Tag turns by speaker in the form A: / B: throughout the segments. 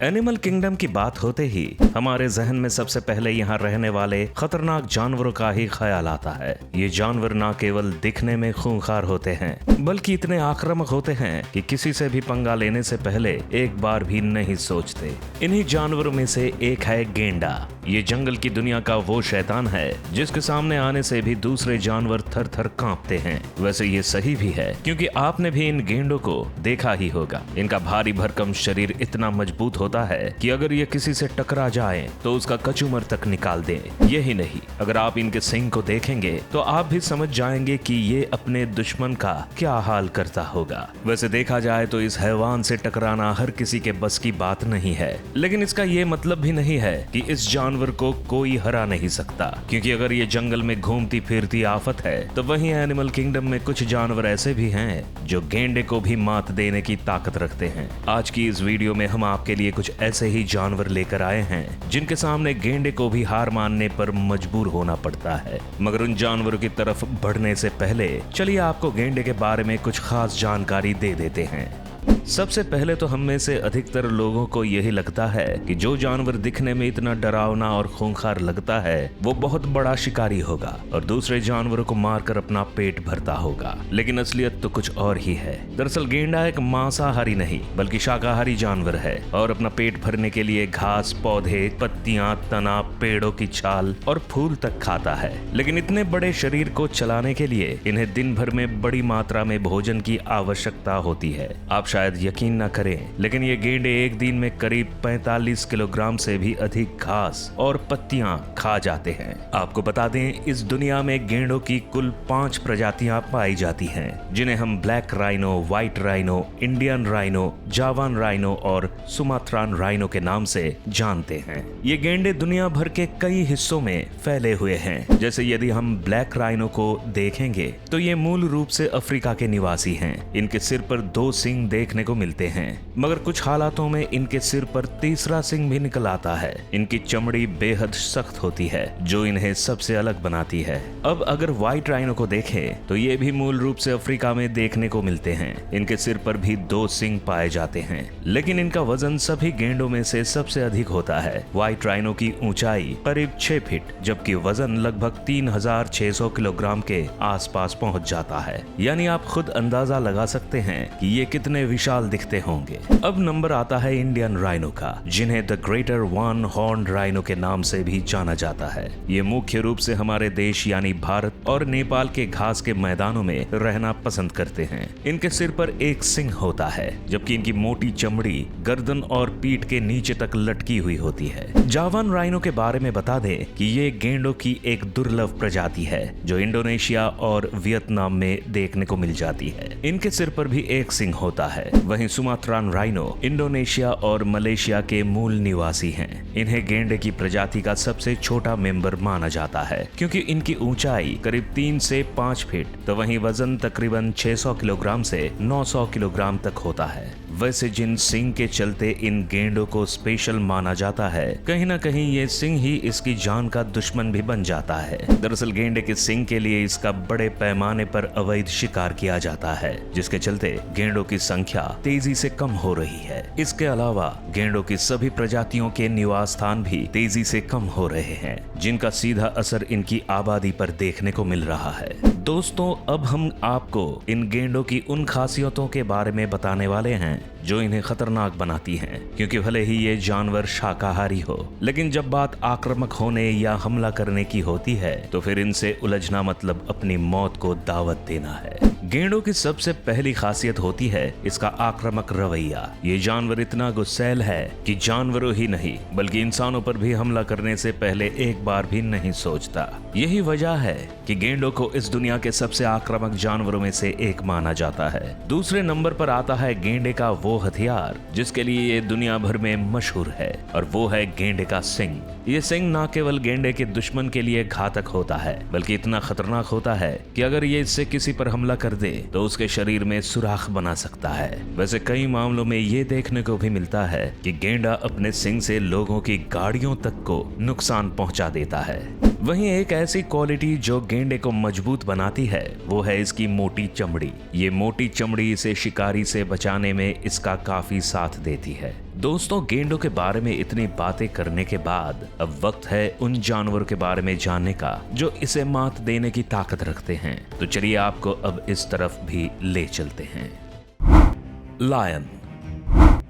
A: Animal kingdom की बात होते ही हमारे जहन में सबसे पहले यहाँ रहने वाले खतरनाक जानवरों का ही ख्याल आता है। ये जानवर ना केवल दिखने में खूंखार होते हैं बल्कि इतने आक्रामक होते हैं कि किसी से भी पंगा लेने से पहले एक बार भी नहीं सोचते। इन्हीं जानवरों में से एक है गेंडा। ये जंगल की दुनिया का वो शैतान है जिसके सामने आने से भी दूसरे जानवर थर थर कांपते हैं। वैसे ये सही भी है क्योंकि आपने भी इन गेंडों को देखा ही होगा। इनका भारी भरकम शरीर इतना मजबूत होता है कि अगर ये किसी से टकरा जाए तो उसका कचूमर तक निकाल दे। यही नहीं, अगर आप इनके सींग को देखेंगे तो आप भी समझ जाएंगे कि ये अपने दुश्मन का क्या हाल करता होगा। वैसे देखा जाए तो इस हैवान से टकराना हर किसी के बस की बात नहीं है, लेकिन इसका ये मतलब भी नहीं है कि इस जानवर को कोई हरा नहीं सकता, क्योंकि अगर ये जंगल में घूमती फिरती आफत है तो वहीं एनिमल किंगडम में कुछ जानवर ऐसे भी हैं जो गेंडे को भी मात देने की ताकत रखते हैं। आज की इस वीडियो में हम आपके लिए कुछ ऐसे ही जानवर लेकर आए हैं जिनके सामने गेंडे को भी हार मानने पर मजबूर होना पड़ता है। मगर उन जानवरों की तरफ बढ़ने से पहले चलिए आपको गेंडे के बारे में कुछ खास जानकारी दे देते हैं। सबसे पहले तो हम में से अधिकतर लोगों को यही लगता है कि जो जानवर दिखने में इतना डरावना और खूंखार लगता है वो बहुत बड़ा शिकारी होगा और दूसरे जानवरों को मारकर अपना पेट भरता होगा, लेकिन असलियत तो कुछ और ही है। दरअसल गेंडा एक मांसाहारी नहीं बल्कि शाकाहारी जानवर है और अपना पेट भरने के लिए घास, पौधे, पत्तियां, तना, पेड़ों की छाल और फूल तक खाता है। लेकिन इतने बड़े शरीर को चलाने के लिए इन्हें दिन भर में बड़ी मात्रा में भोजन की आवश्यकता होती है। आप शायद यकीन न करें, लेकिन ये गेंडे एक दिन में करीब 45 किलोग्राम से भी अधिक घास और पत्तियां खा जाते हैं। आपको बता दें, इस दुनिया में गेंडों की कुल 5 प्रजातियां पाई जाती हैं, जिन्हें हम black rhino, white rhino, Indian rhino, Javan rhino और सुमात्रान राइनो के नाम से जानते हैं। ये गेंडे दुनिया भर के कई हिस्सों में फैले हुए हैं। जैसे यदि हम ब्लैक राइनो को देखेंगे तो ये मूल रूप से अफ्रीका के निवासी हैं। इनके सिर पर 2 सींग देखने को मिलते हैं, मगर कुछ हालातों में इनके सिर पर तीसरा सींग भी निकल आता है। इनकी चमड़ी बेहद सख्त होती है जो इन्हें सबसे अलग बनाती है। अब अगर व्हाइट राइनो को देखें तो ये भी मूल रूप से अफ्रीका में देखने को मिलते हैं। इनके सिर पर भी 2 सींग पाए जाते हैं, लेकिन इनका वजन सभी गेंडों में से सबसे अधिक होता है। व्हाइट राइनो की ऊंचाई करीब 6 फीट जबकि वजन लगभग 3600 किलोग्राम के आसपास पहुंच जाता है। यानी आप खुद अंदाजा लगा सकते हैं कि ये कितने विशाल दिखते होंगे। अब नंबर आता है इंडियन राइनो का, जिन्हें the greater one horn rhino के नाम से भी जाना जाता है। ये मुख्य रूप से हमारे देश यानी भारत और नेपाल के घास के मैदानों में रहना पसंद करते हैं। इनके सिर पर 1 सींग होता है जबकि इनकी मोटी चमड़ी गर्दन और पीठ के नीचे तक लटकी हुई होती है। जावान राइनो के बारे में बता दें कि ये गेंडों की एक दुर्लभ प्रजाति है जो इंडोनेशिया और वियतनाम में देखने को मिल जाती है। इनके सिर पर भी 1 सींग होता है। वहीं सुमात्रान राइनो इंडोनेशिया और मलेशिया के मूल निवासी हैं। इन्हें गेंडे की प्रजाति का सबसे छोटा मेंबर माना जाता है क्योंकि इनकी ऊंचाई करीब 3 से 5 फीट तो वहीं वजन तकरीबन 600 किलोग्राम से 900 किलोग्राम तक होता है। वैसे जिन सींग के चलते इन गेंडों को स्पेशल माना जाता है, कहीं ना कहीं ये सींग ही इसकी जान का दुश्मन भी बन जाता है। दरअसल गेंडे के सींग के लिए इसका बड़े पैमाने पर अवैध शिकार किया जाता है, जिसके चलते गेंडों की संख्या तेजी से कम हो रही है। इसके अलावा गेंडों की सभी प्रजातियों के निवास स्थान भी तेजी से कम हो रहे हैं, जिनका सीधा असर इनकी आबादी पर देखने को मिल रहा है। दोस्तों, अब हम आपको इन गेंडों की उन खासियतों के बारे में बताने वाले हैं जो इन्हें खतरनाक बनाती हैं, क्योंकि भले ही ये जानवर शाकाहारी हो, लेकिन जब बात आक्रामक होने या हमला करने की होती है तो फिर इनसे उलझना मतलब अपनी मौत को दावत देना है। गेंडों की सबसे पहली खासियत होती है इसका आक्रामक रवैया। ये जानवर इतना गुस्सैल है कि जानवरों ही नहीं बल्कि इंसानों पर भी हमला करने से पहले एक बार भी नहीं सोचता। यही वजह है कि गेंडों को इस दुनिया के सबसे आक्रामक जानवरों में से एक माना जाता है। दूसरे नंबर पर आता है गेंडे का वो हथियार जिसके लिए ये दुनिया भर में मशहूर है, और वो है गेंडे का सींग। ये सींग न केवल गेंडे के दुश्मन के लिए घातक होता है बल्कि इतना खतरनाक होता है कि अगर ये इससे किसी पर हमला कर दे तो उसके शरीर में सुराख बना सकता है। वैसे कई मामलों में ये देखने को भी मिलता है कि गेंडा अपने सींग से लोगों की गाड़ियों तक को नुकसान पहुंचा देता है। वहीं एक ऐसी क्वालिटी जो गेंडे को मजबूत बनाती है वो है इसकी मोटी चमड़ी। ये मोटी चमड़ी इसे शिकारी से बचाने में इसका काफी साथ देती है। दोस्तों, गेंडों के बारे में इतनी बातें करने के बाद अब वक्त है उन जानवरों के बारे में जानने का जो इसे मात देने की ताकत रखते हैं। तो चलिए आपको अब इस तरफ भी ले चलते हैं। लायन।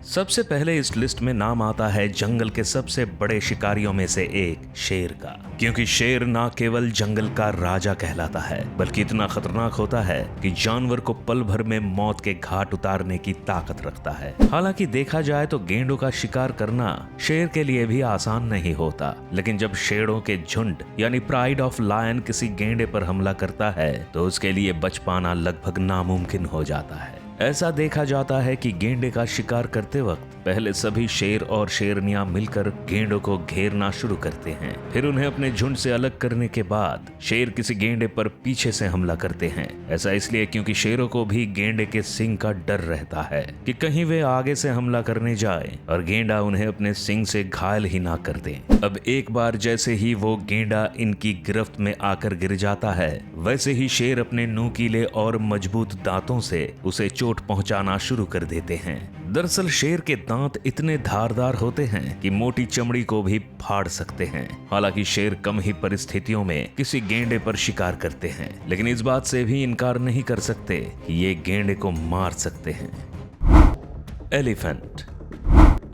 A: सबसे पहले इस लिस्ट में नाम आता है जंगल के सबसे बड़े शिकारियों में से एक शेर का, क्योंकि शेर ना केवल जंगल का राजा कहलाता है बल्कि इतना खतरनाक होता है कि जानवर को पल भर में मौत के घाट उतारने की ताकत रखता है। हालांकि देखा जाए तो गेंडों का शिकार करना शेर के लिए भी आसान नहीं होता, लेकिन जब शेरों के झुंड यानी प्राइड ऑफ लायन किसी गेंडे पर हमला करता है तो उसके लिए बच पाना लगभग नामुमकिन हो जाता है। ऐसा देखा जाता है कि गेंडे का शिकार करते वक्त पहले सभी शेर और शेरनियां मिलकर गेंडों को घेरना शुरू करते हैं। फिर उन्हें अपने झुंड से अलग करने के बाद शेर किसी गेंडे पर पीछे से हमला करते हैं। ऐसा इसलिए क्योंकि शेरों को भी गेंडे के सिंग का डर रहता है कि कहीं वे आगे से हमला करने जाए और गेंडा उन्हें अपने सिंग से घायल ही ना कर दे। अब एक बार जैसे ही वो गेंडा इनकी गिरफ्त में आकर गिर जाता है, वैसे ही शेर अपने नुकीले और मजबूत दांतों से उसे चोट पहुंचाना शुरू कर देते हैं। दरअसल शेर के दांत इतने धारदार होते हैं कि मोटी चमड़ी को भी फाड़ सकते हैं। हालांकि शेर कम ही परिस्थितियों में किसी गेंडे पर शिकार करते हैं, लेकिन इस बात से भी इनकार नहीं कर सकते कि ये गेंडे को मार सकते हैं। एलिफेंट।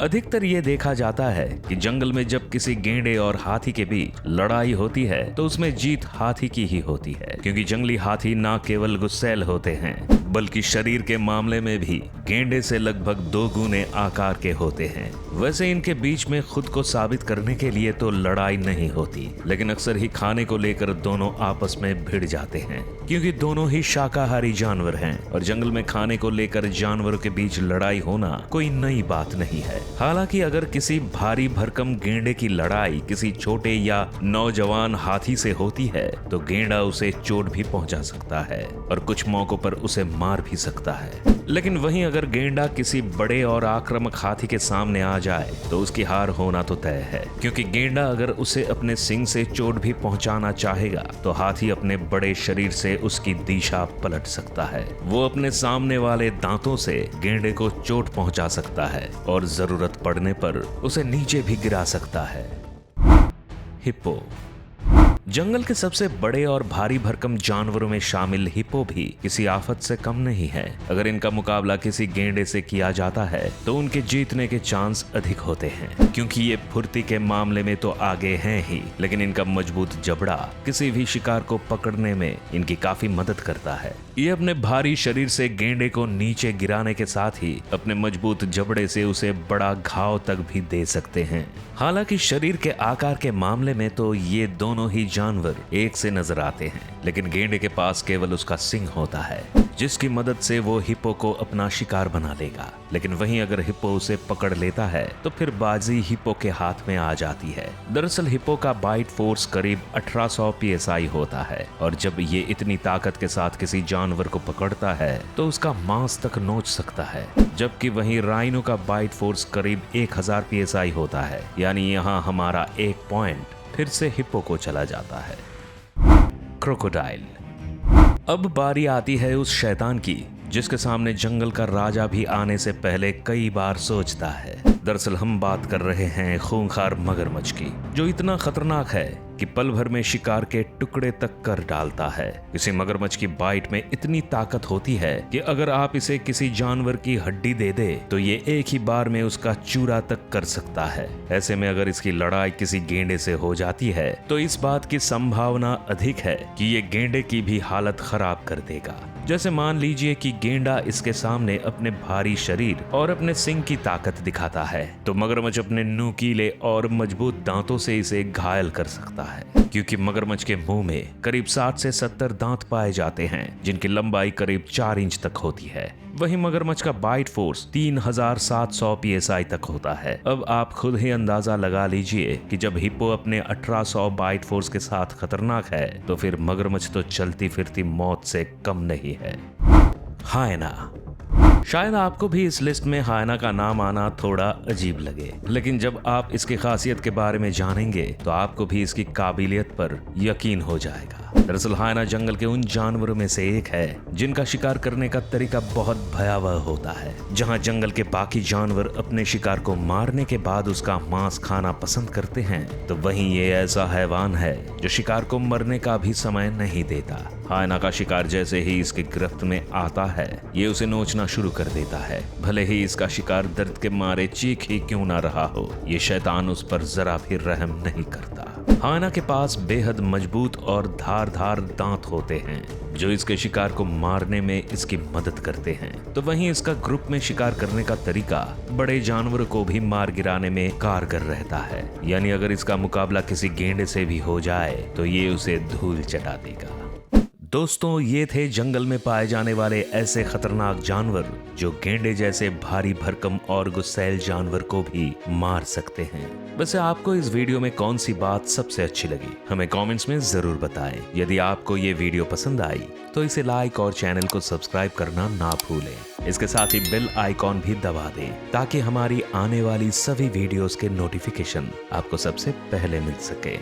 A: अधिकतर ये देखा जाता है कि जंगल में जब किसी गेंडे और हाथी के बीच लड़ाई होती है तो उसमें जीत हाथी की ही होती है, क्योंकि जंगली हाथी ना केवल गुस्सैल होते हैं बल्कि शरीर के मामले में भी गेंडे से लगभग 2 गुने आकार के होते हैं। वैसे इनके बीच में खुद को साबित करने के लिए तो लड़ाई नहीं होती, लेकिन अक्सर ही खाने को लेकर दोनों आपस में भिड़ जाते हैं, क्योंकि दोनों ही शाकाहारी जानवर हैं और जंगल में खाने को लेकर जानवरों के बीच लड़ाई होना कोई नई बात नहीं है। हालांकि अगर किसी भारी भरकम गेंडे की लड़ाई किसी छोटे या नौजवान हाथी से होती है तो गेंडा उसे चोट भी पहुंचा सकता है और कुछ मौकों पर उसे मार भी सकता है। लेकिन वहीं अगर गेंडा किसी बड़े और आक्रामक हाथी के सामने आ जाए तो उसकी हार होना तो तय है, क्योंकि गेंडा अगर उसे अपने सिंग से चोट भी पहुंचाना चाहेगा तो हाथी अपने बड़े शरीर से उसकी दिशा पलट सकता है। वो अपने सामने वाले दांतों से गेंडे को चोट पहुंचा सकता है और जरूरत पड़ने पर उसे नीचे भी गिरा सकता है। हिप्पो। जंगल के सबसे बड़े और भारी भरकम जानवरों में शामिल हिप्पो भी किसी आफत से कम नहीं है। अगर इनका मुकाबला किसी गेंडे से किया जाता है तो उनके जीतने के चांस अधिक होते हैं, क्योंकि ये फुर्ती के मामले में तो आगे हैं ही, लेकिन इनका मजबूत जबड़ा किसी भी शिकार को पकड़ने में इनकी काफी मदद करता है। ये अपने भारी शरीर से गेंडे को नीचे गिराने के साथ ही अपने मजबूत जबड़े से उसे बड़ा घाव तक भी दे सकते हैं। हालांकि शरीर के आकार के मामले में तो ये दोनों ही जानवर एक से नजर आते हैं, लेकिन गेंडे के पास केवल उसका सिंग होता है जिसकी मदद से वो हिप्पो को अपना शिकार बना लेगा। लेकिन वहीं अगर हिप्पो उसे पकड़ लेता है तो फिर बाजी हिप्पो के हाथ में आ जाती है। दरअसल हिप्पो का बाइट फोर्स करीब 1800 psi होता है और जब ये इतनी ताकत के साथ किसी जानवर को पकड़ता है तो उसका मांस तक नोच सकता है, जबकि वहीं राइनो का बाइट फोर्स करीब 1000 psi होता है। यानी यहाँ हमारा एक पॉइंट फिर से हिप्पो को चला जाता है। क्रोकोडाइल। अब बारी आती है उस शैतान की जिसके सामने जंगल का राजा भी आने से पहले कई बार सोचता है। दरअसल हम बात कर रहे हैं खूंखार मगरमच्छ की, जो इतना खतरनाक है कि पल भर में शिकार के टुकड़े तक कर डालता है। किसी मगरमच्छ की बाइट में इतनी ताकत होती है कि अगर आप इसे किसी जानवर की हड्डी दे दे तो ये एक ही बार में उसका चूरा तक कर सकता है। ऐसे में अगर इसकी लड़ाई किसी गेंडे से हो जाती है तो इस बात की संभावना अधिक है कि ये गेंडे की भी हालत खराब कर देगा। जैसे मान लीजिए कि गेंडा इसके सामने अपने भारी शरीर और अपने सिंग की ताकत दिखाता है तो मगरमच्छ अपने नुकीले और मजबूत दांतों से इसे घायल कर सकता है, क्योंकि मगरमच्छ के मुंह में करीब 60 से 70 दांत पाए जाते हैं जिनकी लंबाई करीब 4 इंच तक होती है। वहीं मगरमच्छ का बाइट फोर्स 3700 psi तक होता है। अब आप खुद ही अंदाजा लगा लीजिए कि जब हिप्पो अपने 1800 बाइट फोर्स के साथ खतरनाक है तो फिर मगरमच्छ तो चलती फिरती मौत से कम नहीं है। हायना। शायद आपको भी इस लिस्ट में हायना का नाम आना थोड़ा अजीब लगे, लेकिन जब आप इसकी खासियत के बारे में जानेंगे तो आपको भी इसकी काबिलियत पर यकीन हो जाएगा। दरअसल हायना जंगल के उन जानवरों में से एक है जिनका शिकार करने का तरीका बहुत भयावह होता है। जहां जंगल के बाकी जानवर अपने शिकार को मारने के बाद उसका मांस खाना पसंद करते हैं, तो वहीं ये ऐसा हैवान है जो शिकार को मरने का भी समय नहीं देता। हायना का शिकार जैसे ही इसकी गिरफ्त में आता है, ये उसे नोचना शुरू कर देता है, भले ही इसका शिकार दर्द के मारे चीख ही क्यों ना रहा हो। ये शैतान उस पर जरा भी रहम नहीं करता। हायना के पास बेहद मजबूत और धारदार दांत होते हैं जो इसके शिकार को मारने में इसकी मदद करते हैं। तो वहीं इसका ग्रुप में शिकार करने का तरीका बड़े जानवरों को भी मार गिराने में कारगर रहता है। यानी अगर इसका मुकाबला किसी गेंडे से भी हो जाए तो ये उसे धूल चटा देगा। दोस्तों, ये थे जंगल में पाए जाने वाले ऐसे खतरनाक जानवर जो गेंडे जैसे भारी भरकम और गुस्सैल जानवर को भी मार सकते हैं। वैसे आपको इस वीडियो में कौन सी बात सबसे अच्छी लगी, हमें कमेंट्स में जरूर बताएं। यदि आपको ये वीडियो पसंद आई तो इसे लाइक और चैनल को सब्सक्राइब करना ना भूलें। इसके साथ ही बेल आइकॉन भी दबा दें ताकि हमारी आने वाली सभी वीडियोस के नोटिफिकेशन आपको सबसे पहले मिल सके।